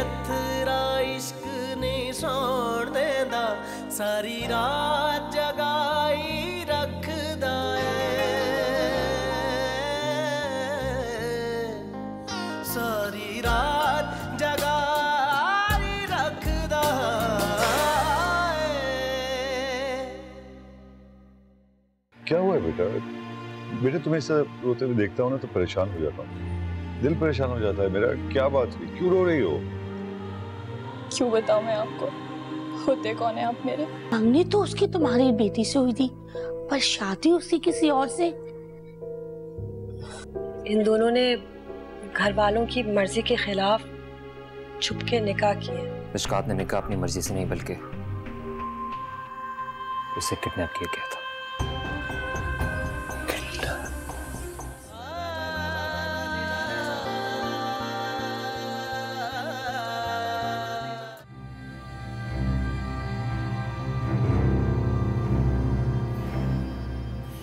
अथरा इश्क ने सौण देंदा, सारी रात जगाई रखदा सारी रात जगाई रखदा क्या हुआ है बेटा? बेटे तुम्हें ऐसा रोते हुए देखता हूँ ना तो परेशान हो जाता हूँ, दिल परेशान हो जाता है मेरा। क्या बात हुई, क्यों रो रही हो? क्यों बताऊं मैं आपको, होते कौन है आप मेरे? मंगनी तो उसकी तुम्हारी बेटी से हुई थी, पर शादी उसकी किसी और से। इन दोनों ने घर वालों की मर्जी के खिलाफ छुपके निकाह किए। मिशकात ने निकाह अपनी मर्जी से नहीं बल्कि उसे किडनैप किया गया था।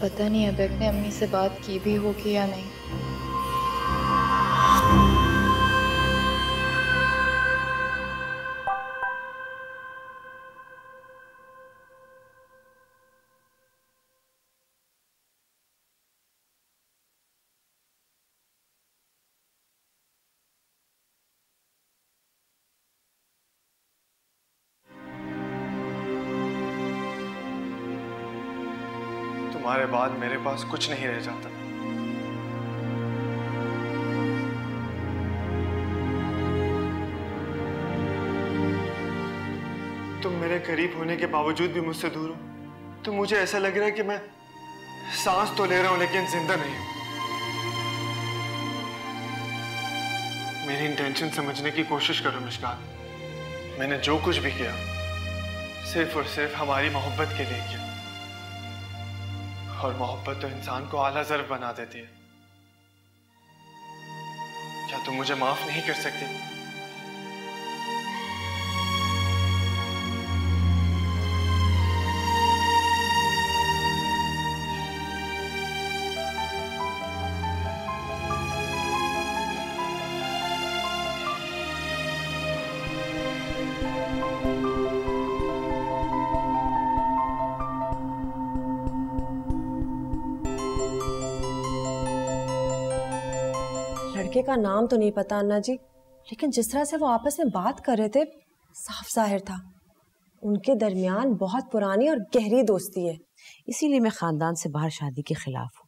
पता नहीं अबेक ने अम्मी से बात की भी होगी या नहीं। तुम्हारे बाद मेरे पास कुछ नहीं रह जाता। तुम मेरे करीब होने के बावजूद भी मुझसे दूर हो, तो मुझे ऐसा लग रहा है कि मैं सांस तो ले रहा हूं लेकिन जिंदा नहीं हूं। मेरी इंटेंशन समझने की कोशिश करो मिशकात। मैंने जो कुछ भी किया सिर्फ और सिर्फ हमारी मोहब्बत के लिए किया, और मोहब्बत तो इंसान को आला ज़र्फ बना देती है। क्या तुम मुझे माफ नहीं कर सकती? लड़के का नाम तो नहीं पता अन्ना जी, लेकिन जिस तरह से वो आपस में बात कर रहे थे साफ जाहिर था उनके दरमियान बहुत पुरानी और गहरी दोस्ती है। इसीलिए मैं खानदान से बाहर शादी के खिलाफ हूँ।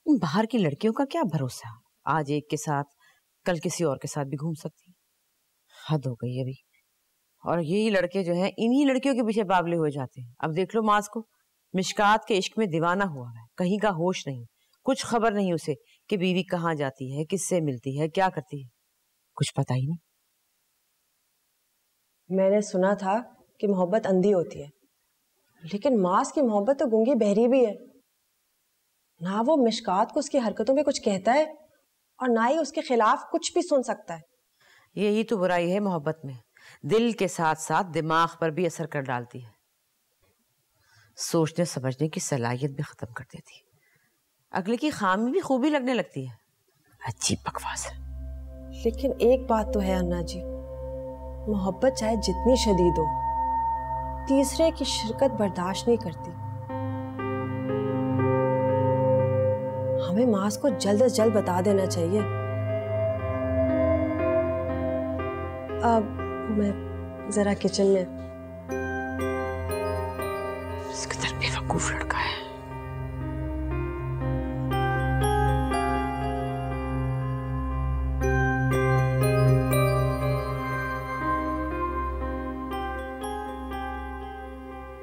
इन बाहर की लड़कियों का क्या भरोसा, आज एक के साथ कल किसी और के साथ भी घूम सकती। हद हो गई अभी। और यही लड़के जो हैं इन्हीं लड़कियों के पीछे बावले हो जाते हैं। अब देख लो मास को, मिशकात के इश्क में दीवाना हुआ है, कहीं का होश नहीं, कुछ खबर नहीं उसे कि बीवी कहाँ जाती है, किससे मिलती है, क्या करती है, कुछ पता ही नहीं। मैंने सुना था कि मोहब्बत अंधी होती है, लेकिन मास की मोहब्बत तो गूंगी बहरी भी है। ना वो मिशकात को उसकी हरकतों में कुछ कहता है और ना ही उसके खिलाफ कुछ भी सुन सकता है। यही तो बुराई है मोहब्बत में, दिल के साथ साथ दिमाग पर भी असर कर डालती है, सोचने समझने की सलाहियत भी खत्म कर देती है, अगले की खामी भी खूबी लगने लगती है। अजीब बकवास है। लेकिन एक बात तो है अन्ना जी, मोहब्बत चाहे जितनी शदीद हो, तीसरे की शिरकत बर्दाश्त नहीं करती। हमें मास को जल्द से जल्द बता देना चाहिए। अब मैं जरा किचन में। इसका बेवकूफ लड़का है।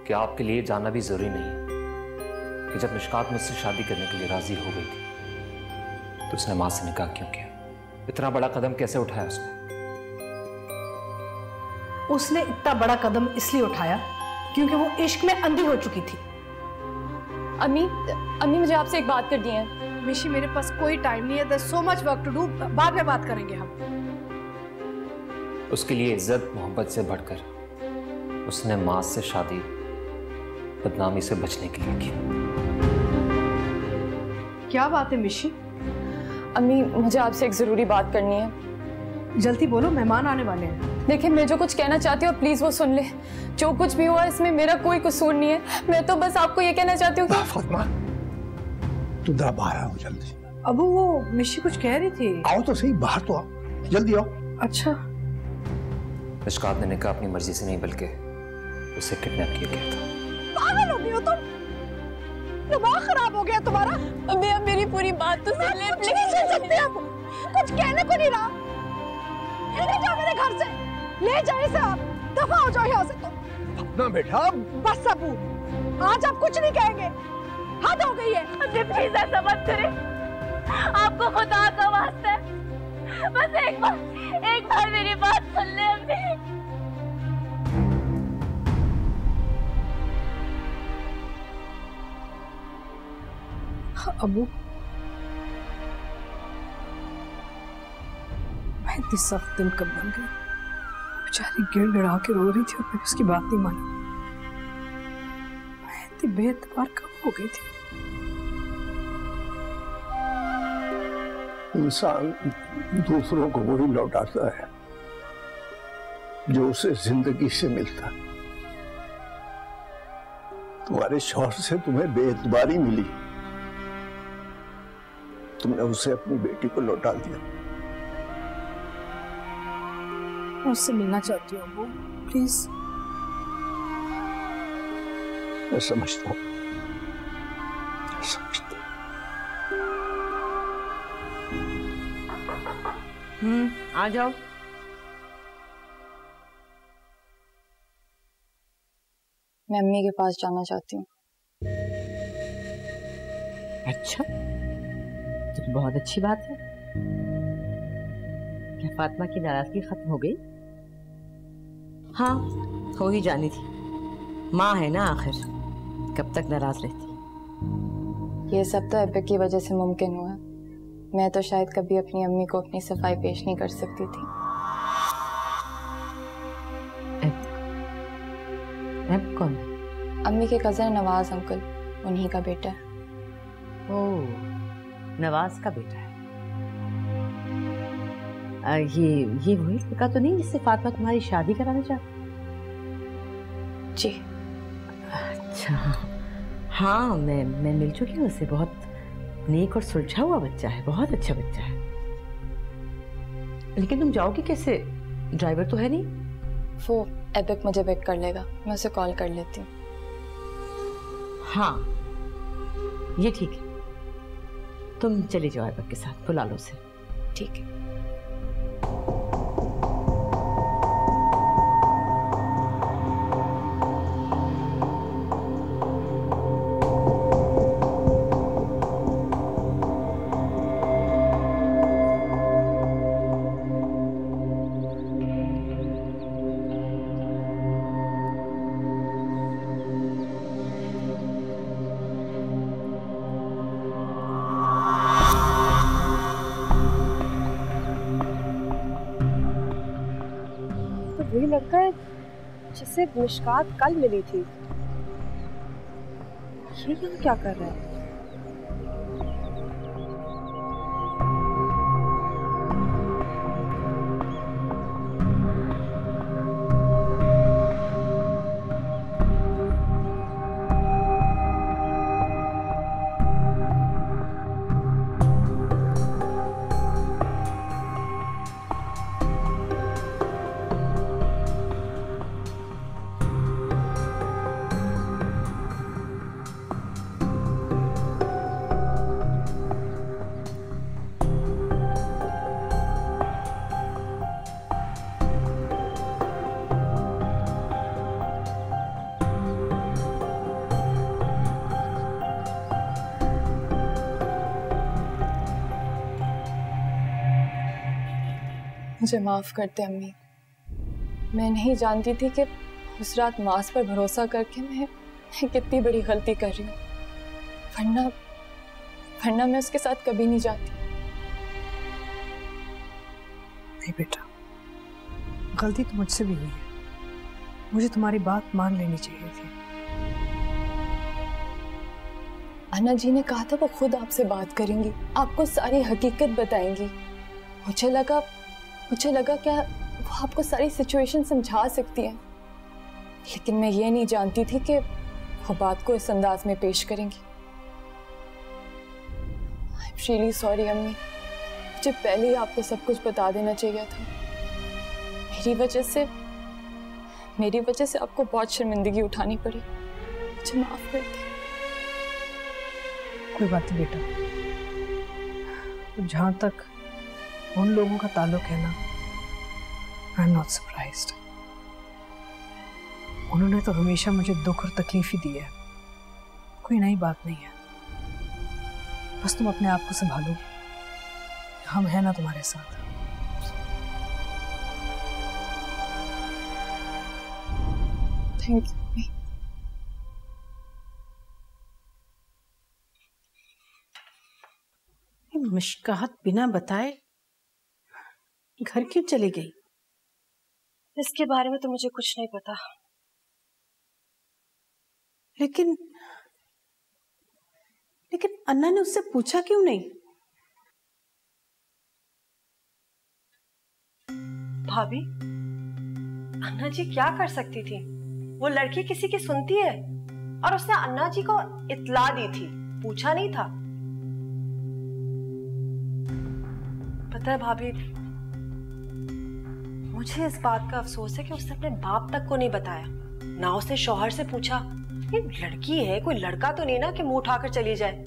क्या आपके लिए जानना भी जरूरी नहीं है कि जब मिशकात मुझसे शादी करने के लिए राजी हो गई थी तो उसने मां से निकाह क्यों किया? इतना बड़ा कदम कैसे उठाया उसने? उसने इतना बड़ा कदम इसलिए उठाया क्योंकि वो इश्क में अंधी हो चुकी थी। अम्मी मुझे आपसे एक बात करनी है। मिशी मेरे पास कोई टाइम नहीं है, there's so much work to do, बाद में बात करेंगे हम। उसके लिए इज्जत मोहब्बत से बढ़कर उसने मां से शादी बदनामी से बचने के लिए की। क्या बात है मिशी? अम्मी मुझे आपसे एक जरूरी बात करनी है। जल्दी बोलो, मेहमान आने वाले हैं। देखिए, मैं जो कुछ कहना चाहती हूँ प्लीज वो सुन ले। जो कुछ भी हुआ इसमें मेरा कोई कसूर नहीं है। मैं तो बस आपको ये कहना चाहती हूँ कि फातिमा, तू जरा बाहर आओ जल्दी। अबू, वो मिशी कुछ कह रही थी। आओ तो सही, बाहर तो आओ, जल्दी आओ। अच्छा। मिशकात ने निकाह अपनी मर्जी से नहीं बल्कि उसे किडनैप किया गया था। पागल हो गई हो तुम? दिमाग खराब हो गया तुम्हारा? अभी अब मेरी पूरी बात तो सुन ले प्लीज। नहीं सुन सकते अब, कुछ कहने को नहीं रहा। ले जाओ मेरे घर से, ले जाओ इसे, आप दफा हो जाओ यहाँ से। तुम ना बेटा, बस अबू, आज आप कुछ नहीं कहेंगे, हद हो गई है। अभी प्लीज ऐसा मत करें, आपको खुदा का वास्ता है, बस एक बार मेरी बात सुन ले। अबू, मैं इतनी सख्त दिल कब बन गई। बेचारी गिड़गिड़ा के रो रही थी और मैंने उसकी बात नहीं मानी। मैं इतनी बेएतबार कब हो गई थी। इंसान दूसरों को वही लौटाता है जो उसे जिंदगी से मिलता। तुम्हारे शौहर से तुम्हें बेएतबारी मिली, तुमने उसे अपनी बेटी को लौटा दिया। मैं उससे मिलना चाहती हूँ अबू, प्लीज। मैं समझता हूँ, समझता हूँ। आ जाओ। मैं अम्मी के पास जाना चाहती हूँ। अच्छा, तो बहुत अच्छी बात है। क्या फातिमा की नाराजगी खत्म हो गई? हाँ, हो ही जानी थी। माँ है ना आखिर, कब तक नाराज रहती। ये सब तो एपिक की वजह से मुमकिन हुआ। मैं तो शायद कभी अपनी अम्मी को अपनी सफाई पेश नहीं कर सकती थी। अब कौन? अम्मी के कजन नवाज अंकल, उन्हीं का बेटा है। ओह, नवाज का बेटा है। ये वही लड़का तो नहीं जिससे फातिमा तुम्हारी शादी कराना चाहती? जी। अच्छा, हाँ, मैं मिल चुकी हूँ उससे। बहुत नेक और सुलझा हुआ बच्चा है, बहुत अच्छा बच्चा है। लेकिन तुम जाओगी कैसे? ड्राइवर तो है नहीं। वो एपिक मुझे पिक कर लेगा, मैं उसे कॉल कर लेती हूँ। हाँ, ये ठीक है। तुम चली जाओ एपिक के साथ, बुला लो उसे। ठीक है। वही लड़का है जिससे मिशकात कल मिली थी। ये यहाँ क्या कर रहा है? मुझे माफ करते अम्मी, मैं नहीं जानती थी कि उस रात मास पर भरोसा करके मैं कितनी बड़ी गलती कर रही हूँ। वरना मैं उसके साथ कभी नहीं जाती। नहीं बेटा, गलती तो मुझसे भी हुई है। मुझे तुम्हारी बात मान लेनी चाहिए थी। अन्ना जी ने कहा था वो खुद आपसे बात करेंगी, आपको सारी हकीकत बताएंगी। मुझे लगा मुझे लगा क्या वो आपको सारी सिचुएशन समझा सकती है, लेकिन मैं ये नहीं जानती थी कि वो बात को इस अंदाज में पेश करेंगी। आई एम रियली सॉरी अम्मी, मुझे पहले ही आपको सब कुछ बता देना चाहिए था। मेरी वजह से आपको बहुत शर्मिंदगी उठानी पड़ी, मुझे माफ कर दे। कोई बात नहीं बेटा, जहां तक उन लोगों का ताल्लुक है ना, आई एम नॉट सरप्राइज्ड। उन्होंने तो हमेशा मुझे दुख और तकलीफ ही दी है, कोई नई बात नहीं है। बस तुम अपने आप को संभालो, हम हैं ना तुम्हारे साथ। Thank you. मुश्कात बिना बताए घर क्यों चली गई? इसके बारे में तो मुझे कुछ नहीं पता। लेकिन अन्ना ने उससे पूछा क्यों नहीं? भाभी, अन्ना जी क्या कर सकती थी? वो लड़की किसी की सुनती है, और उसने अन्ना जी को इत्तला दी थी, पूछा नहीं था। पता है भाभी, मुझे इस बात का अफसोस है कि उसने अपने बाप तक को नहीं बताया, ना उसने शौहर से पूछा। ये लड़की है, कोई लड़का तो नहीं ना कि मुंह उठाकर चली जाए।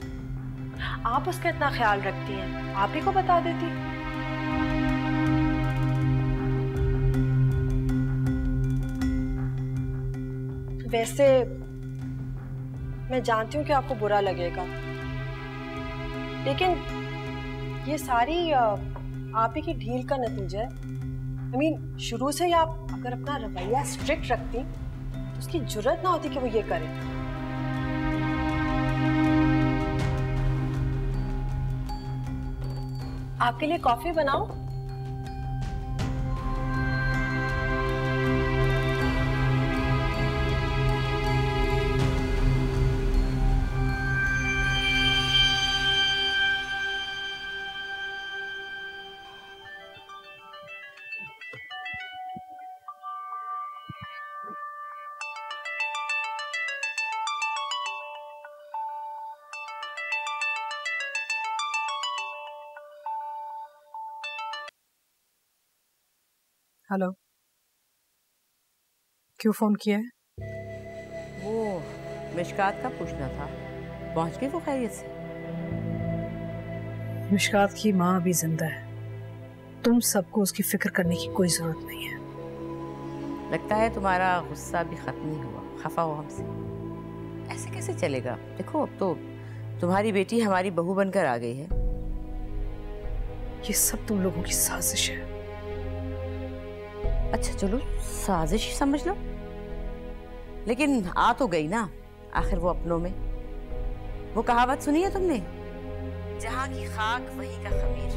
आप उसका इतना ख्याल रखती हैं, आप ही को बता देती। वैसे मैं जानती हूँ कि आपको बुरा लगेगा, लेकिन ये सारी आप ही की ढील का नतीजा है। I mean, शुरू से ही आप अगर अपना रवैया स्ट्रिक्ट रखती तो उसकी जुर्रत ना होती कि वो ये करे। आपके लिए कॉफी बनाऊं? हेलो, क्यों फोन किया है? वो मिशकात का पूछना था, पहुंच गई वो खैरियत से? मिशकात की माँ अभी जिंदा है, तुम सबको उसकी फिक्र करने की कोई जरूरत नहीं है। लगता है तुम्हारा गुस्सा भी खत्म नहीं हुआ, खफा हो हमसे। ऐसे कैसे चलेगा? देखो अब तो तुम्हारी बेटी हमारी बहू बनकर आ गई है। ये सब तुम लोगों की साजिश है। अच्छा चलो, साजिश ही समझ लो, लेकिन आ तो गई ना आखिर वो अपनों में। वो कहावत सुनी है तुमने, जहां की खाक वहीं का खमीर।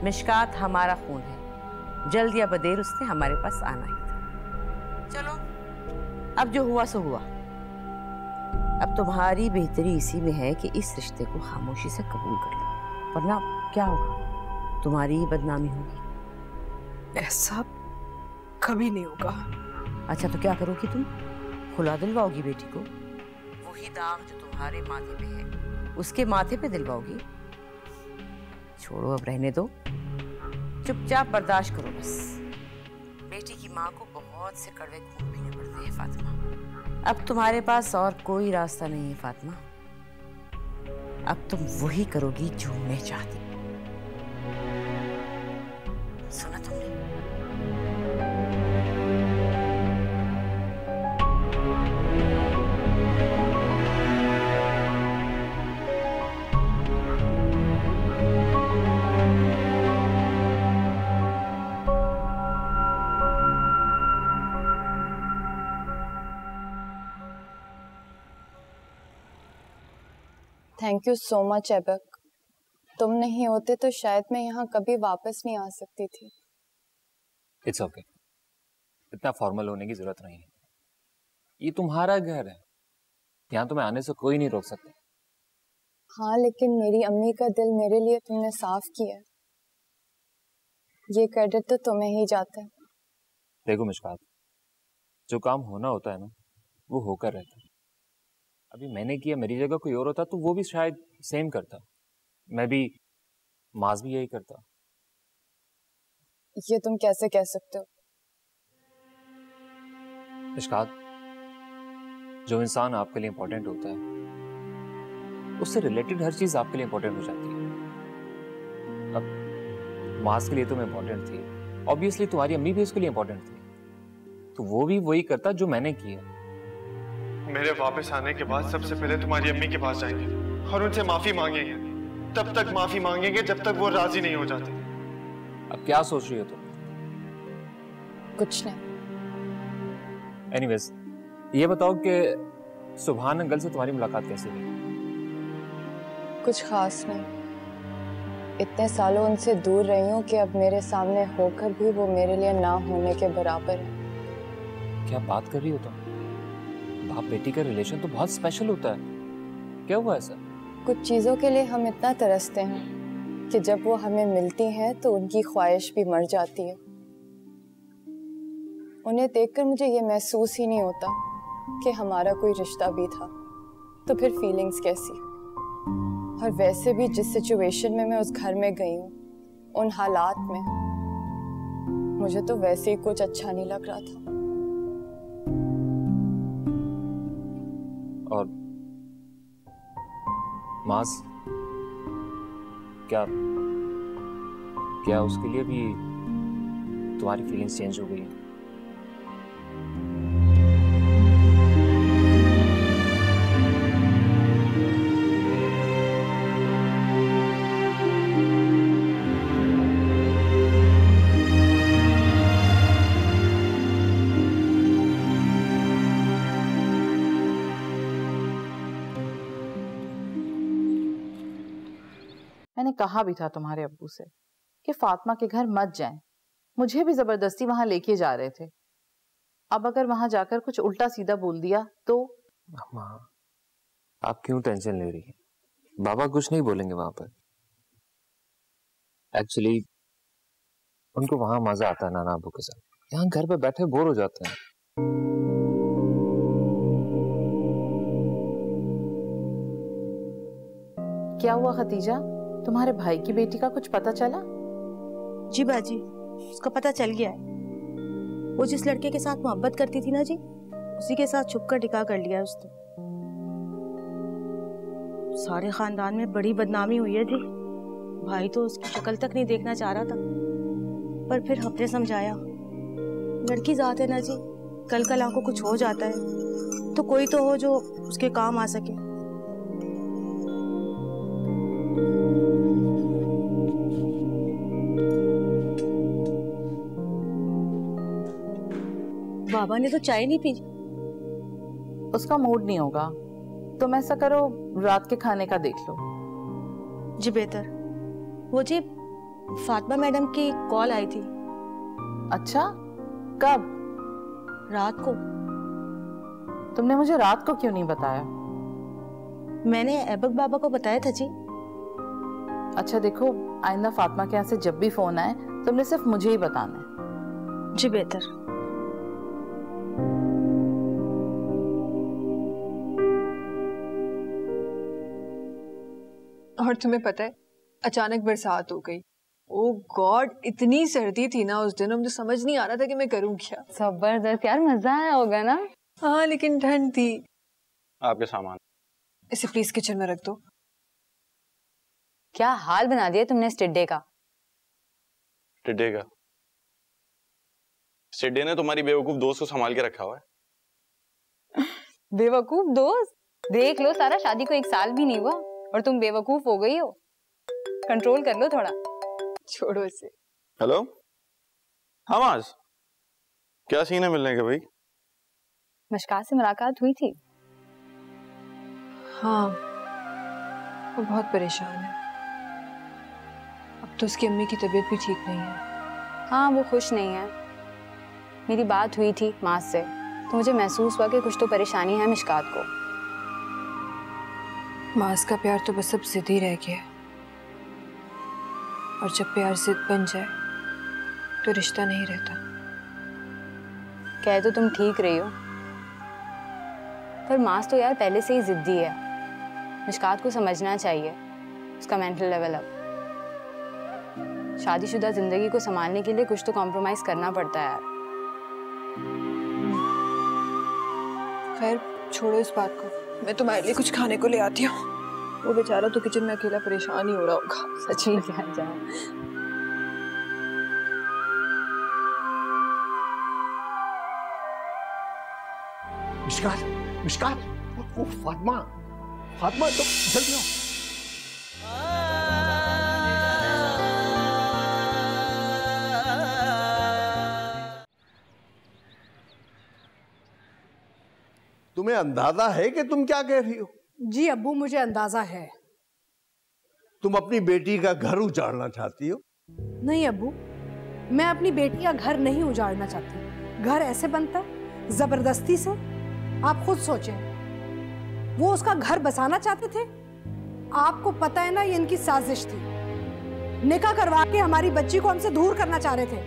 मिशकात हमारा खून है, जल्द या बदेर उसने हमारे पास आना ही था। चलो अब जो हुआ सो हुआ। अब तुम्हारी बेहतरी इसी में है कि इस रिश्ते को खामोशी से कबूल कर लो, वरना क्या होगा? तुम्हारी ही बदनामी होगी। ऐसा कभी नहीं होगा। अच्छा तो क्या करोगी तुम? खुला दिलवाओगी बेटी को? वही दाग जो तुम्हारे माथे पे है उसके माथे पे दिलवाओगी? छोड़ो, अब रहने दो, चुपचाप बर्दाश्त करो बस। बेटी की माँ को बहुत से कड़वे खून पीने पड़ते हैं फातिमा। अब तुम्हारे पास और कोई रास्ता नहीं है फातिमा। अब तुम वही करोगी जो मैं चाहती। सुना तुमने? Thank you so much Aibak, तुम नहीं होते तो शायद मैं यहाँ कभी वापस नहीं आ सकती थी। इट्स ओके, इतना फॉर्मल होने की जरूरत नहीं है। ये तुम्हारा घर है, यहाँ तुम्हें आने से कोई नहीं रोक सकता। हाँ, लेकिन मेरी अम्मी का दिल मेरे लिए तुमने साफ किया। ये क्रेडिट तो तुम्हें ही जाता है। देखो मिशकात, जो काम होना होता है ना वो होकर रहता है। अभी मैंने किया, मेरी जगह कोई और होता तो वो भी शायद सेम करता, मैं भी, माज भी यही करता। ये तुम कैसे कह सकते हो? मिशकात, जो इंसान आपके लिए इंपॉर्टेंट होता है उससे रिलेटेड हर चीज आपके लिए इंपॉर्टेंट हो जाती है। अब माज के लिए तुम इंपॉर्टेंट थी, ऑब्वियसली तुम्हारी अम्मी भी उसके लिए इंपॉर्टेंट थी, तो वो भी वही करता जो मैंने किया। मेरे वापस आने के बाद सबसे पहले तुम्हारी अम्मी के पास जाएंगे और उनसे माफी मांगेंगे। तब तक माफी मांगेंगे जब तक वो राजी नहीं हो जाते। अब क्या सोच रही हो तुम? कुछ नहीं। एनीवेज, ये बताओ कि सुभान अंकल से तुम्हारी मुलाकात कैसी रही? कुछ खास नहीं। इतने सालों उनसे दूर रही हूँ कि अब मेरे सामने होकर भी वो मेरे लिए ना होने के बराबर है। क्या बात कर रही हो तुम? बाप बेटी का रिलेशन तो बहुत स्पेशल होता है, क्या हुआ ऐसा? कुछ चीजों के लिए हम इतना तरसते हैं कि जब वो हमें मिलती हैं तो उनकी ख्वाहिश भी मर जाती है। उन्हें देखकर मुझे ये महसूस ही नहीं होता कि हमारा कोई रिश्ता भी था, तो फिर फीलिंग्स कैसी? और वैसे भी जिस सिचुएशन में मैं उस घर में गई हूँ, उन हालात में, मुझे तो वैसे ही कुछ अच्छा नहीं लग रहा था। और मास, क्या उसके लिए भी तुम्हारी फीलिंग्स चेंज हो गई है? मैंने कहा भी था तुम्हारे अब्बू से कि फातिमा के घर मत जाएं। मुझे भी जबरदस्ती वहां लेके जा रहे थे। अब अगर वहां जाकर कुछ उल्टा सीधा बोल दिया तो? अम्मा, आप क्यों टेंशन ले रही हैं? बाबा कुछ नहीं बोलेंगे वहां पर। एक्चुअली उनको वहां मजा आता है नाना अब्बू के साथ, यहाँ घर पे बैठे बोर हो जाते हैं। क्या हुआ खतीजा, तुम्हारे भाई की बेटी का कुछ पता चला? जी बाजी, उसका पता चल गया है। वो जिस लड़के के साथ मोहब्बत करती थी ना जी, उसी के साथ छुपकर निकाह कर लिया है उसने। सारे खानदान में बड़ी बदनामी हुई है जी। भाई तो उसकी शक्ल तक नहीं देखना चाह रहा था, पर फिर हमने समझाया, लड़की जात है ना जी, कल आंखों कुछ हो जाता है तो कोई तो हो जो उसके काम आ सके। बाबा ने तो चाय नहीं पी। उसका मूड नहीं होगा, तुम ऐसा करो रात के खाने का देख लो। जी बेहतर। वो जी फातिमा मैडम की कॉल आई थी। अच्छा, कब? रात को। तुमने मुझे रात को क्यों नहीं बताया? मैंने ऐबक बाबा को बताया था जी। अच्छा देखो, आइंदा फातिमा के यहाँ से जब भी फोन आए तुमने सिर्फ मुझे ही बताना है। जी बेहतर। और तुम्हें पता है, अचानक बरसात हो गई। ओह गॉड, इतनी सर्दी थी ना उस दिन, मुझे समझ नहीं आ रहा था कि मैं करूं क्या। जबरदस्त यार, मजा आया होगा ना? हाँ लेकिन ठंड थी। आपके सामान इसे प्लीज किचन में रख दो। क्या हाल बना दिया तुमने इस टिड्डे का? टिड्डे का? टिड्डे ने तुम्हारी बेवकूफ दोस्त को संभाल के रखा हुआ है। बेवकूफ दोस्त? देख लो सारा, शादी को 1 साल भी नहीं हुआ और तुम बेवकूफ हो गई हो। कंट्रोल कर लो थोड़ा। छोड़ो इसे। हेलो, हाँ माज, क्या सीन है मिलने का भाई? मशकात से मुलाकात हुई थी। हाँ, वो बहुत परेशान है। अब तो उसकी अम्मी की तबीयत भी ठीक नहीं है। हाँ, वो खुश नहीं है। मेरी बात हुई थी माँ से, तो मुझे महसूस हुआ कि कुछ तो परेशानी है मिशकात को। मास का प्यार तो बस अब जिद ही रह गया, और जब प्यार जिद बन जाए तो रिश्ता नहीं रहता। कह तो तुम ठीक रही हो, पर मास तो यार पहले से ही जिद्दी है। मिशकात को समझना चाहिए उसका मेंटल लेवल अब। शादीशुदा जिंदगी को संभालने के लिए कुछ तो कॉम्प्रोमाइज करना पड़ता है यार। खैर छोड़ो इस बात को, मैं तुम्हारे लिए कुछ खाने को ले आती हूँ। वो बेचारा तो किचन में अकेला परेशान ही हो रहा होगा। सच में क्या जाओ। मिशकात, मिशकात, वो फातिमा, फातिमा तो जल्दी आओ। तुम्हें अंदाजा है कि तुम क्या कह रही हो? जी अब्बू, मुझे अंदाजा है। तुम अपनी बेटी का घर उजाड़ना चाहती हो? नहीं अब्बू, मैं अपनी बेटी का घर नहीं उजाड़ना चाहती। घर ऐसे बनता है जबरदस्ती से। आप खुद सोचें, वो उसका घर बसाना चाहते थे। आपको पता है ना, ये इनकी साजिश थी। निकाह करवा के हमारी बच्ची को हमसे दूर करना चाह रहे थे,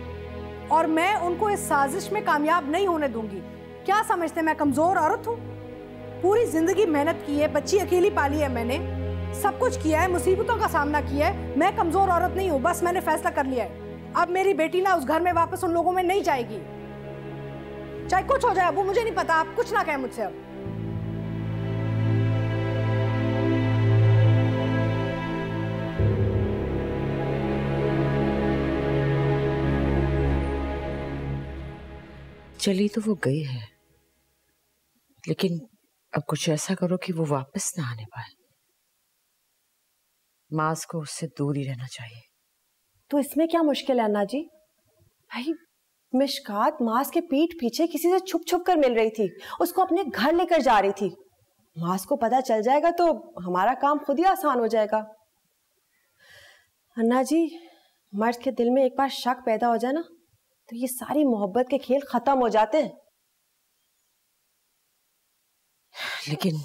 और मैं उनको इस साजिश में कामयाब नहीं होने दूंगी। क्या समझते मैं कमजोर औरत हूँ? पूरी जिंदगी मेहनत की है, बच्ची अकेली पाली है मैंने, सब कुछ किया है, मुसीबतों का सामना किया है। मैं कमजोर औरत नहीं हूँ, बस मैंने फैसला कर लिया है। अब मेरी बेटी ना उस घर में वापस उन लोगों में नहीं जाएगी, चाहे कुछ हो जाए। अबू मुझे नहीं पता, आप कुछ ना कहें मुझसे अब। चली तो वो गई है, लेकिन अब कुछ ऐसा करो कि वो वापस ना आने पाए। मास को उससे दूर ही रहना चाहिए। तो इसमें क्या मुश्किल है अन्ना जी? भाई मिशकात मास के पीठ पीछे किसी से छुप छुप कर मिल रही थी, उसको अपने घर लेकर जा रही थी। मास को पता चल जाएगा तो हमारा काम खुद ही आसान हो जाएगा। अन्ना जी, मर्द के दिल में एक बार शक पैदा हो जाए ना, तो ये सारी मोहब्बत के खेल खत्म हो जाते हैं। लेकिन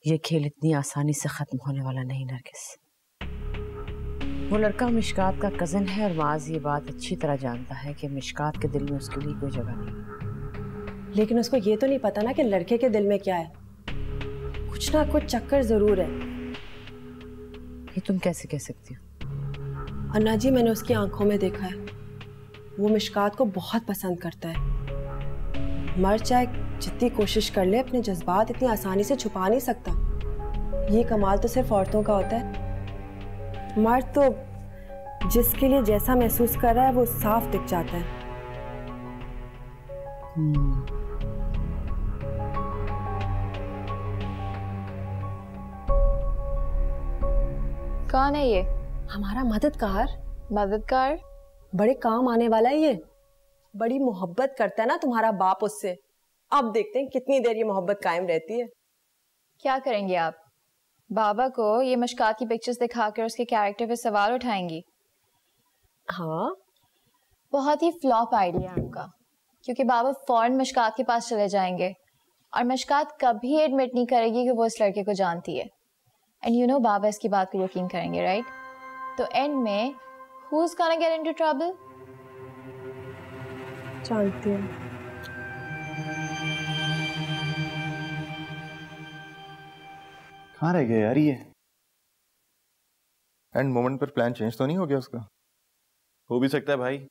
ये खेल इतनी आसानी से खत्म होने वाला नहीं नरगिस। वो लड़का मिशकात का कजन है, और माज ये बात अच्छी तरह जानता है कि मिशकात के दिल में उसके लिए कोई जगह नहीं। लेकिन उसको ये तो नहीं पता ना कि लड़के के दिल में क्या है। कुछ ना कुछ चक्कर जरूर है। ये तुम कैसे कह सकती हो? अन्ना जी, मैंने उसकी आंखों में देखा है, वो मिशकात को बहुत पसंद करता है। मर्द चाहे जितनी कोशिश कर ले, अपने जज्बात इतनी आसानी से छुपा नहीं सकता। ये कमाल तो सिर्फ औरतों का होता है। मर्द तो जिसके लिए जैसा महसूस कर रहा है वो साफ दिख जाता है। कौन है ये? हमारा मददगार। मददगार? बड़े काम आने वाला है ये। बड़ी मोहब्बत करता है ना तुम्हारा बाप उससे। अब देखते हैं कितनी देर ये मोहब्बत कायम रहती है। क्या करेंगे आप? बाबा को ये मिशकात की पिक्चर्स दिखाकर उसके कैरेक्टर पे सवाल उठाएंगी? हाँ, बहुत ही फ्लॉप आइडिया है आपका, क्योंकि बाबा फौरन मिशकात के पास चले जाएंगे और मिशकात कभी एडमिट नहीं करेगी कि वो इस लड़के को जानती है। एंड यू नो बाबा इसकी बात को यकीन करेंगे, राइट? तो एंड में who is gonna get into trouble? जानती हूँ। कहाँ रह गया यार ये? एंड मोमेंट पर प्लान चेंज तो नहीं हो गया उसका? हो भी सकता है भाई,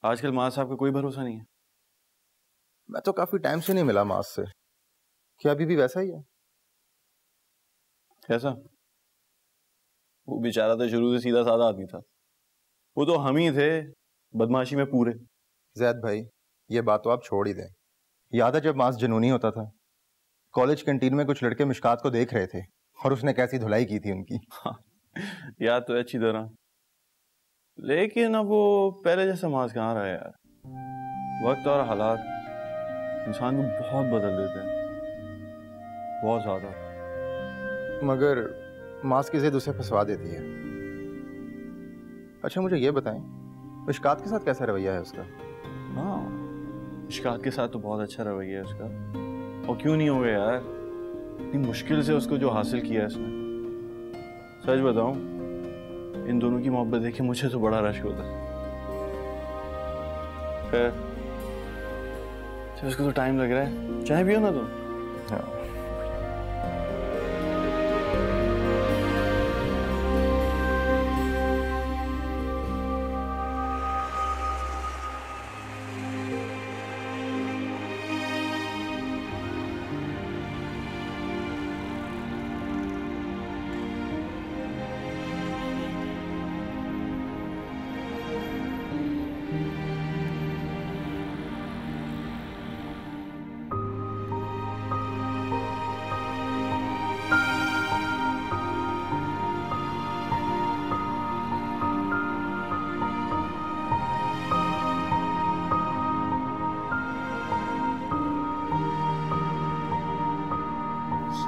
आजकल मास साहब का कोई भरोसा नहीं है। मैं तो काफी टाइम से नहीं मिला मास से। क्या अभी भी वैसा ही है? कैसा? वो बेचारा तो शुरू से सीधा साधा आदमी था। वो तो हम ही थे बदमाशी में पूरे। जैद भाई, ये बात तो आप छोड़ ही दें। याद है जब मास जनूनी होता था, कॉलेज कैंटीन में कुछ लड़के मिशकात को देख रहे थे और उसने कैसी धुलाई की थी उनकी। हाँ, याद तो अच्छी तरह। लेकिन अब वो पहले जैसा मास कहाँ रहा यार। वक्त और हालात इंसान को बहुत बदल देते हैं, बहुत ज्यादा। मगर मास की जिद उसे फंसवा देती है। अच्छा मुझे ये बताएं, मिशकात के साथ कैसा रवैया है उसका? हाँ, मिशकात के साथ तो बहुत अच्छा रवैया है उसका। और क्यों नहीं होगा यार, इतनी मुश्किल से उसको जो हासिल किया है इसने। सच बताऊं, इन दोनों की मोहब्बत देख के मुझे तो बड़ा रश्क होता है। फिर उसको तो टाइम लग रहा है, चाय पियो ना तुम। हाँ।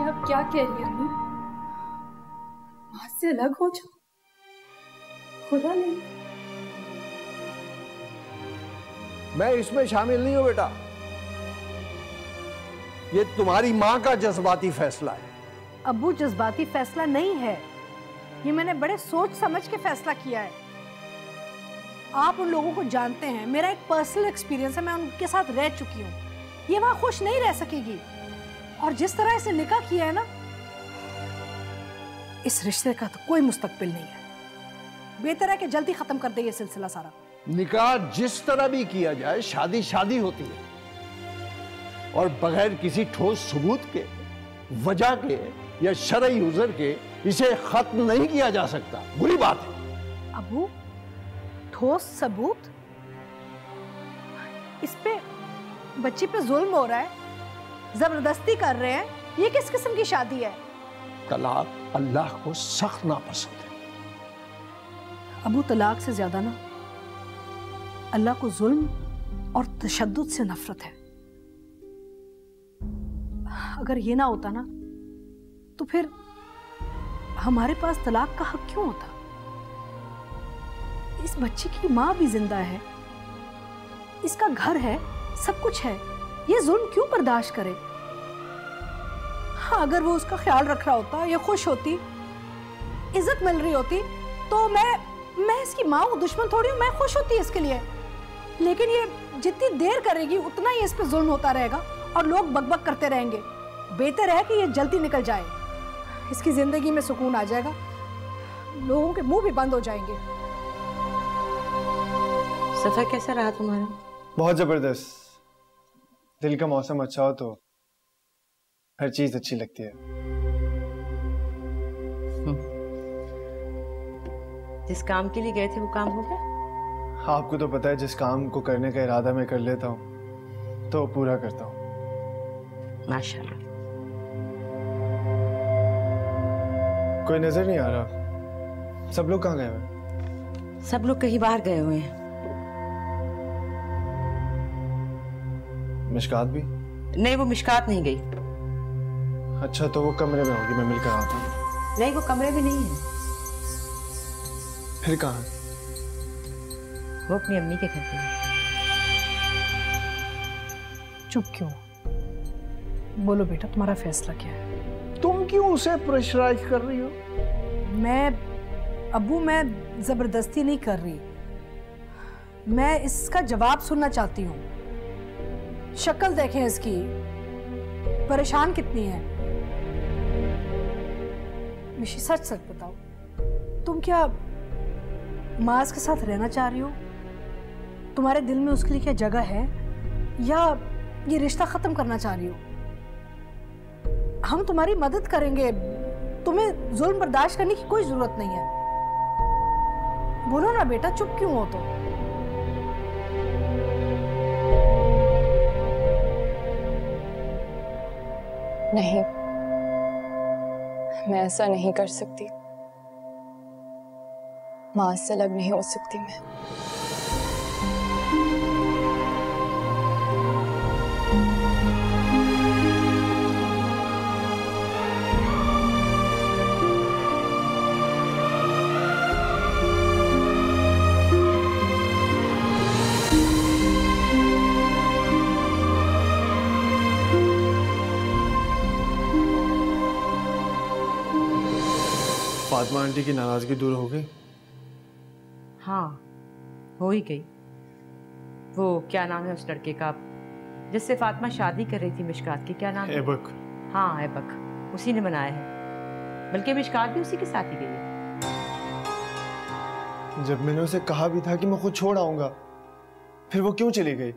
आप क्या कह रही अम्मी? माँ से अलग हो जाओ? खुदा नहीं। मैं इसमें शामिल नहीं हूं बेटा। ये तुम्हारी माँ का जज्बाती फैसला है। अब्बू, जज्बाती फैसला नहीं है, ये मैंने बड़े सोच समझ के फैसला किया है। आप उन लोगों को जानते हैं, मेरा एक पर्सनल एक्सपीरियंस है, मैं उनके साथ रह चुकी हूँ। ये वहां खुश नहीं रह सकेगी, और जिस तरह इसे निकाह किया है ना, इस रिश्ते का तो कोई मुस्तकबिल नहीं है। बेहतर है कि जल्दी खत्म कर दे ये सिलसिला सारा। निकाह जिस तरह भी किया जाए, शादी शादी होती है, और बगैर किसी ठोस सबूत के, वजह के या शरई उज़र के इसे खत्म नहीं किया जा सकता। बुरी बात है। अबू, ठोस सबूत? इस पे बच्ची पे जुल्म हो रहा है, जबरदस्ती कर रहे हैं। ये किस किस्म की शादी है? तलाक अल्लाह को सख्त नापसंद है। अबू, तलाक से ज्यादा ना अल्लाह को जुल्म और तशद्दुद से नफरत है। अगर ये ना होता ना, तो फिर हमारे पास तलाक का हक क्यों होता? इस बच्ची की माँ भी जिंदा है, इसका घर है, सब कुछ है। ये जुल्म क्यों बर्दाश्त करे? हाँ, अगर वो उसका ख्याल रख रहा होता, ये खुश होती, इज्जत मिल रही होती, तो मैं इसकी माँ हूँ, दुश्मन थोड़ी हूँ, मैं खुश होती इसके लिए। लेकिन ये जितनी देर करेगी उतना ही इस पे जुल्म होता रहेगा और लोग बकबक करते रहेंगे। बेहतर है कि ये जल्दी निकल जाए, इसकी जिंदगी में सुकून आ जाएगा, लोगों के मुंह भी बंद हो जाएंगे। सफर कैसा रहा तुम्हारा? बहुत जबरदस्त। दिल का मौसम अच्छा हो तो हर चीज अच्छी लगती है। जिस काम के लिए गए थे वो काम हो गया? आपको तो पता है, जिस काम को करने का इरादा मैं कर लेता हूँ तो पूरा करता हूँ। माशाल्लाह। कोई नजर नहीं आ रहा। सब लोग कहाँ गए हुए? सब लोग कहीं बाहर गए हुए हैं। मिशकात भी? नहीं, वो मिशकात नहीं गई। अच्छा, तो वो कमरे में होगी, मैं मिलकर आता हूँ। नहीं, वो कमरे में नहीं है। फिर कहाँ? वो अपनी अम्मी के घर पे है। चुप क्यों? बोलो बेटा, तुम्हारा फैसला क्या है? तुम क्यों उसे प्रेशराइज कर रही हो? मैं जबरदस्ती नहीं कर रही, मैं इसका जवाब सुनना चाहती हूँ। शक्ल देखें इसकी, परेशान कितनी है। मिशी, सच सच बताओ, तुम क्या माज के साथ रहना चाह रही हो? तुम्हारे दिल में उसके लिए क्या जगह है, या ये रिश्ता खत्म करना चाह रही हो? हम तुम्हारी मदद करेंगे, तुम्हें जुल्म बर्दाश्त करने की कोई जरूरत नहीं है। बोलो ना बेटा, चुप क्यों हो? तो नहीं, मैं ऐसा नहीं कर सकती। माँ से अलग नहीं हो सकती मैं। फातिमा आंटी की नाराजगी दूर हो गई? हाँ, हो ही गई। वो क्या नाम है उस लड़के का जिससे फातिमा शादी कर रही थी मिशकात की, क्या नाम है? ऐबक। हाँ ऐबक, उसी ने बनाया है। बल्कि मिशकात भी उसी के साथ ही गई है। जब मैंने उसे कहा भी था कि मैं खुद छोड़ आऊंगा, फिर वो क्यों चली गई?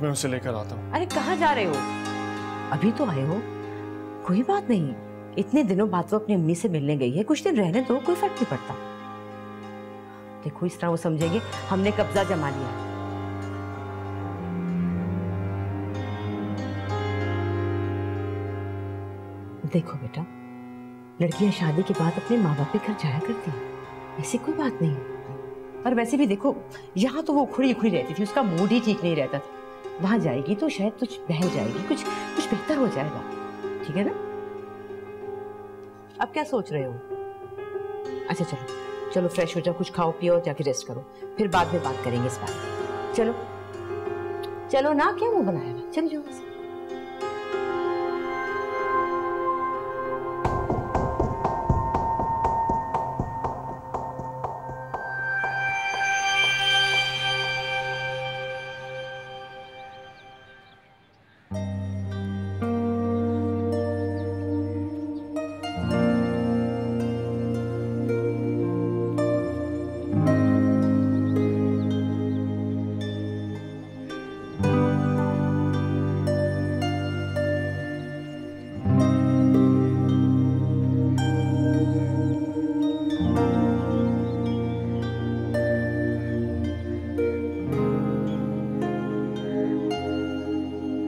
मैं उसे लेकर आता हूँ। अरे कहाँ जा रहे हो? अभी तो आए हो, कोई बात नहीं। इतने दिनों बाद वो अपनी अम्मी से मिलने गई है, कुछ दिन रहने दो, कोई फर्क नहीं पड़ता। देखो इस तरह वो समझेंगे हमने कब्जा जमा लिया। देखो बेटा, लड़कियां शादी के बाद अपने माँ बाप के घर जाया करती हैं, ऐसी कोई बात नहीं। और वैसे भी देखो, यहाँ तो वो उखड़ी उखड़ी रहती थी, उसका मूड ही ठीक नहीं रहता था। वहां जाएगी तो शायद कुछ बहल जाएगी, कुछ बेहतर हो जाएगा। ठीक है ना? अब क्या सोच रहे हो? अच्छा चलो चलो फ्रेश हो जाओ, कुछ खाओ पियो और जाके रेस्ट करो, फिर बाद में बात करेंगे इस बारे में। चलो चलो ना, क्या मुंह बनाया हुआ, चलो जाओ।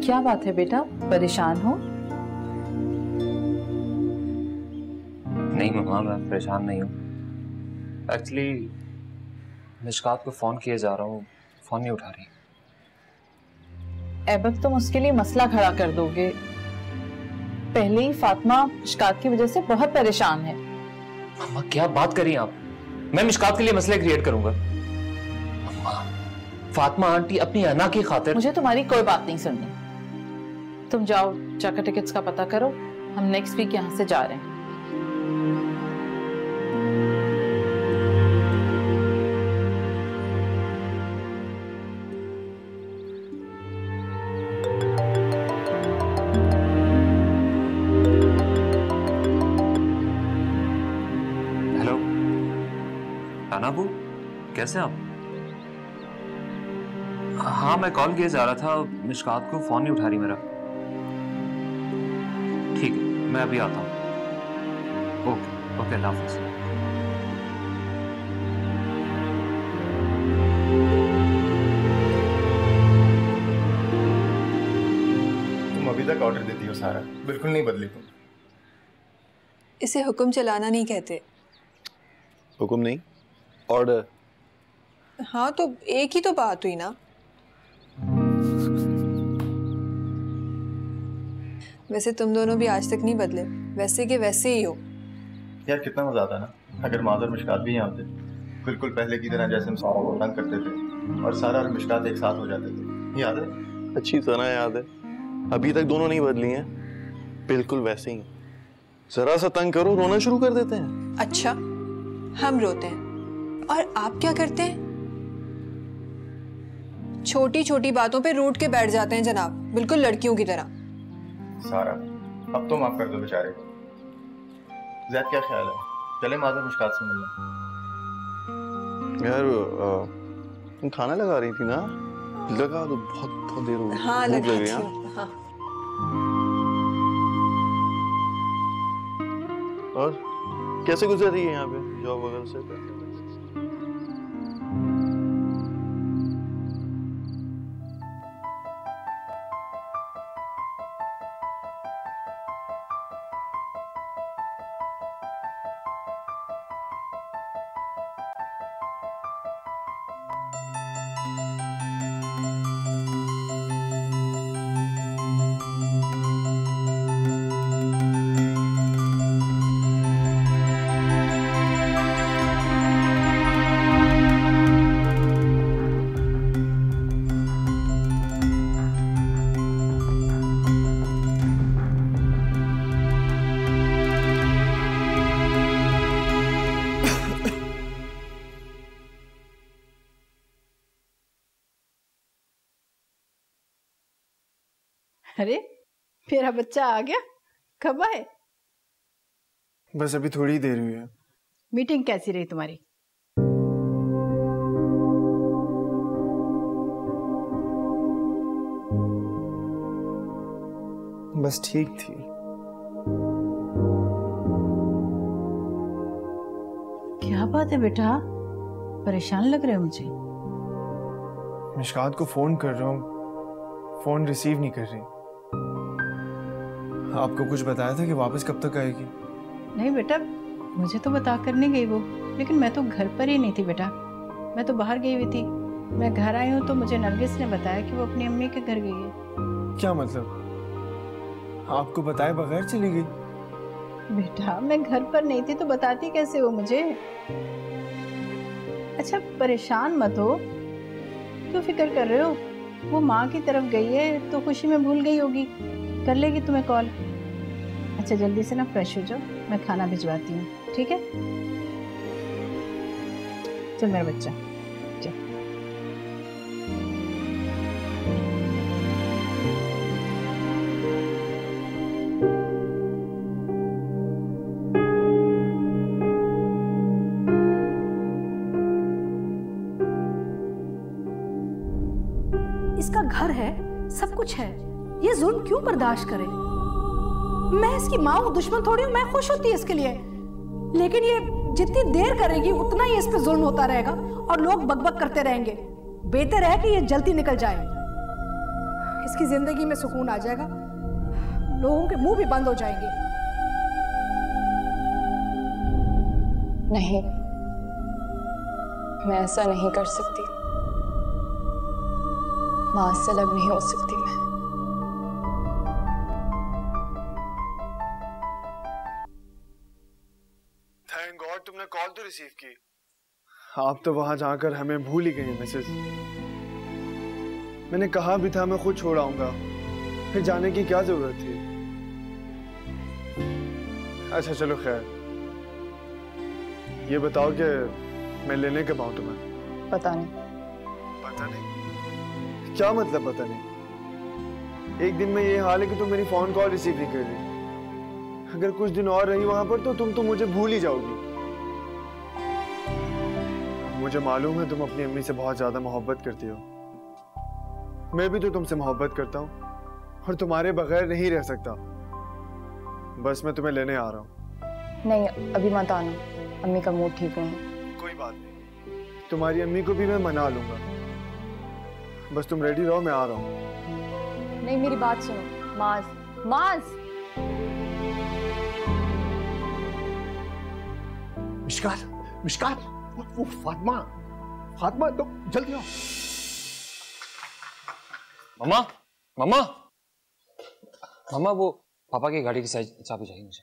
क्या बात है बेटा, परेशान हो? नहीं मम्मा, मैं परेशान नहीं हूँ। एक्चुअली मिशकात को फोन किए जा रहा हूँ, फोन नहीं उठा रही। ऐबक तुम उसके लिए मसला खड़ा कर दोगे। पहले ही फातिमा मिशकात की वजह से बहुत परेशान है। मम्मा क्या बात करी आप? मैं मिशकात के लिए मसले क्रिएट करूंगा? मम्मा, फातिमा आंटी अपनी अना की खातिर। मुझे तुम्हारी कोई बात नहीं सुननी। तुम जाओ, जाकर टिकट्स का पता करो, हम नेक्स्ट वीक यहाँ से जा रहे हैं। हेलो अनाबू, कैसे आप? हाँ मैं कॉल किए जा रहा था, मिशकात को फोन नहीं उठा रही मेरा। ठीक है, मैं अभी आता हूँ। ओके ओके, अल्लाह हाफ़िज़। तुम अभी तक ऑर्डर देती हो सारा, बिल्कुल नहीं बदली तुम। इसे हुक्म चलाना नहीं कहते। हुक्म नहीं, ऑर्डर। हाँ तो एक ही तो बात हुई ना। वैसे तुम दोनों भी आज तक नहीं बदले, वैसे के वैसे ही हो। यार कितना मजा आता ना अगर माज़र मिशकात भी यहाँ होते, बिल्कुल पहले की तरह जैसे हम सारा को तंग करते थे और सारा और मिशकात एक साथ हो जाते थे। याद है? अच्छी तरह याद है। अभी तक दोनों नहीं बदली हैं, बिल्कुल वैसे ही। जरा सा तंग करो, रोना शुरू कर देते हैं। अच्छा, हम रोते हैं और आप क्या करते हैं? छोटी छोटी बातों पे रूठ के बैठ जाते हैं जनाब, बिल्कुल लड़कियों की तरह। सारा अब तो माफ कर दो बेचारे को। ज़ैद क्या ख्याल है, चले माज़र मिशकात से मिलने? यार तुम खाना लगा रही थी ना, लगा तो बहुत देर हो गई। हाँ भूख लग गई। हाँ। और कैसे गुजर रही है यहाँ पे जॉब वगैरह से? अरे मेरा बच्चा आ गया, कब आए? बस अभी थोड़ी देर हुई है। मीटिंग कैसी रही तुम्हारी? बस ठीक थी। क्या बात है बेटा, परेशान लग रहे हो मुझे। मिशकात को फोन कर रहा हूँ, फोन रिसीव नहीं कर रही। आपको कुछ बताया था कि वापस कब तक आएगी? नहीं बेटा, मुझे तो बता कर नहीं गई वो, लेकिन मैं तो घर पर ही नहीं थी बेटा, मैं तो बाहर गई हुई थी। मैं घर आई हूँ तो मुझे नरगिस ने बताया कि वो अपनी अम्मी के घर गई है। क्या मतलब? आपको बताए बगैर चली गई? बेटा मैं घर पर नहीं थी तो बताती कैसे हो मुझे? अच्छा परेशान मत हो, क्यों फिक्र कर रहे हो? वो माँ की तरफ गई है तो खुशी में भूल गई होगी, कर लेगी तुम्हें कॉल। अच्छा जल्दी से ना फ्रेश हो जाओ, मैं खाना भिजवाती हूँ, ठीक है? चल मेरा बच्चा चल। इसका घर है, सब कुछ है, ये जुल्म क्यों बर्दाश्त करे? मैं इसकी माँ हूँ, दुश्मन थोड़ी हूँ, मैं खुश होती है इसके लिए। लेकिन ये जितनी देर करेगी उतना ही इस पे जुल्म होता रहेगा और लोग बकबक करते रहेंगे। बेहतर है कि ये जल्दी निकल जाए, इसकी जिंदगी में सुकून आ जाएगा, लोगों के मुंह भी बंद हो जाएंगे। नहीं, मैं ऐसा नहीं कर सकती, माँ से अलग नहीं हो सकती मैं। थैंक गॉड तुमने कॉल तो रिसीव की। आप तो वहां जाकर हमें भूल ही गई मिसेस। मैंने कहा भी था मैं खुद छोड़ आऊंगा, फिर जाने की क्या जरूरत थी? अच्छा चलो खैर, ये बताओ कि मैं लेने कब आऊं तुम्हें? पता नहीं। पता नहीं? क्या मतलब पता नहीं? एक दिन में ये हाल है कि तुम मेरी फोन कॉल रिसीव नहीं कर रही। अगर कुछ दिन और रही वहां पर तो तुम तो मुझे भूल ही जाओगी। मुझे मालूम है तुम अपनी अम्मी से बहुत ज्यादा मोहब्बत करती हो, मैं भी तो तुमसे मोहब्बत करता हूँ और तुम्हारे बगैर नहीं रह सकता। बस मैं तुम्हें लेने आ रहा हूँ। नहीं अभी मत आना, अम्मी का मूड ठीक नहीं है। कोई बात नहीं, तुम्हारी अम्मी को भी मैं मना लूंगा, बस तुम रेडी रहो, मैं आ रहा हूँ। नहीं मेरी बात सुनो, माज माज। मिशकात, मिशकात, वो फातिमा, फातिमा तो जल्दी आओ। मम्मा, मम्मा, मम्मा वो पापा की गाड़ी की चाबी चाहिए मुझे।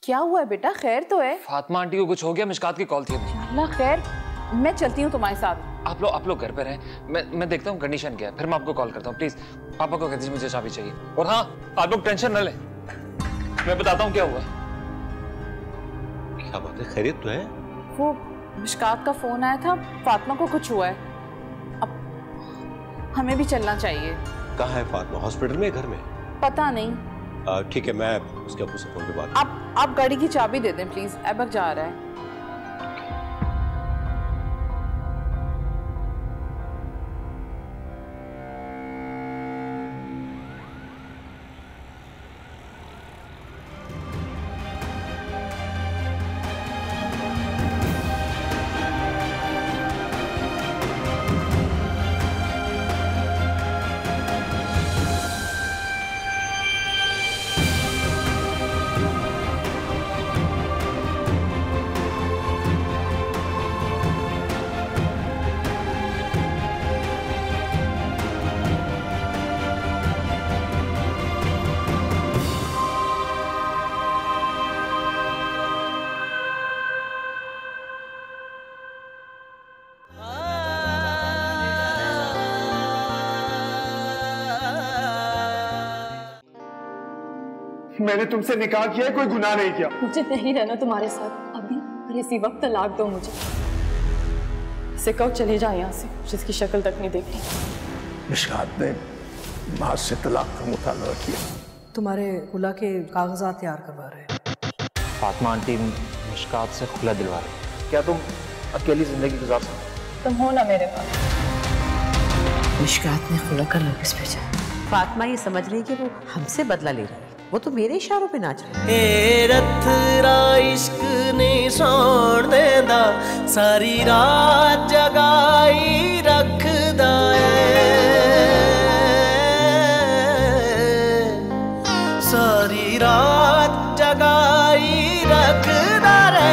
क्या हुआ है बेटा, खैर तो है? फातिमा आंटी को कुछ हो गया, मिशकात की कॉल थी अभी। अल्लाह खैर, मैं चलती हूँ तुम्हारे साथ। आप लोग घर पे रहें, मैं देखता हूँ कंडीशन क्या है, फिर मैं आपको कॉल करता हूँ। प्लीज पापा को कह दीजिए मुझे चाबी चाहिए। और हाँ आप लोग टेंशन न लें, मैं बताता हूँ क्या हुआ। क्या बात है, खैरियत तो है? वो मिशकात का फोन आया था, फातिमा को कुछ हुआ है, अब हमें भी चलना चाहिए। कहाँ है फातिमा, हॉस्पिटल में, घर में? पता नहीं। ठीक है, मैं उसके अब्बू से फोन पे बात। आप गाड़ी की चाबी दे दें प्लीज, ऐबक जा रहा है। मैंने तुमसे निकाह किया है, कोई गुनाह नहीं किया। मुझे नहीं रहना तुम्हारे साथ अभी और इसी वक्त तलाक दो मुझे। इसे कहो चले जाए यहाँ से, जिसकी शक्ल तक नहीं देखनी। मिशकात ने माँ से तलाक का मुतालबा किया। तुम्हारे खुला के कागजात तैयार करवा रहे हैं। फातिमा आंटी मुश्कात से खुला दिलवा रही। क्या तुम अकेली जिंदगी गुजार सकते? तुम हो ना मेरे पास। मुश्कात ने खुला का नोटिस भेजा। फातिमा ये समझ रही कि वो हमसे बदला ले रही है, वो तो मेरे इशारों पे नाच रही है। रथरा इश्क ने सोण देंदा सारी रात जगाई रखदा सारी रात जगाई रखदा रे।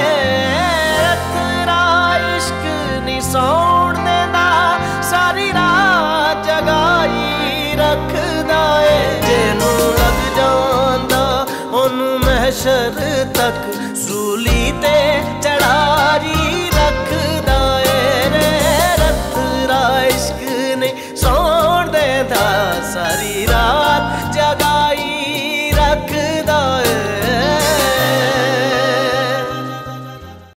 रथरा इश्क ने सोण देंदा सारी रात जगाई रखदा है। जेनू लग जांदा ओनू महशर तक सूली ते चढ़ाई रखदा है। रथरा इश्क ने सोण देंदा सारी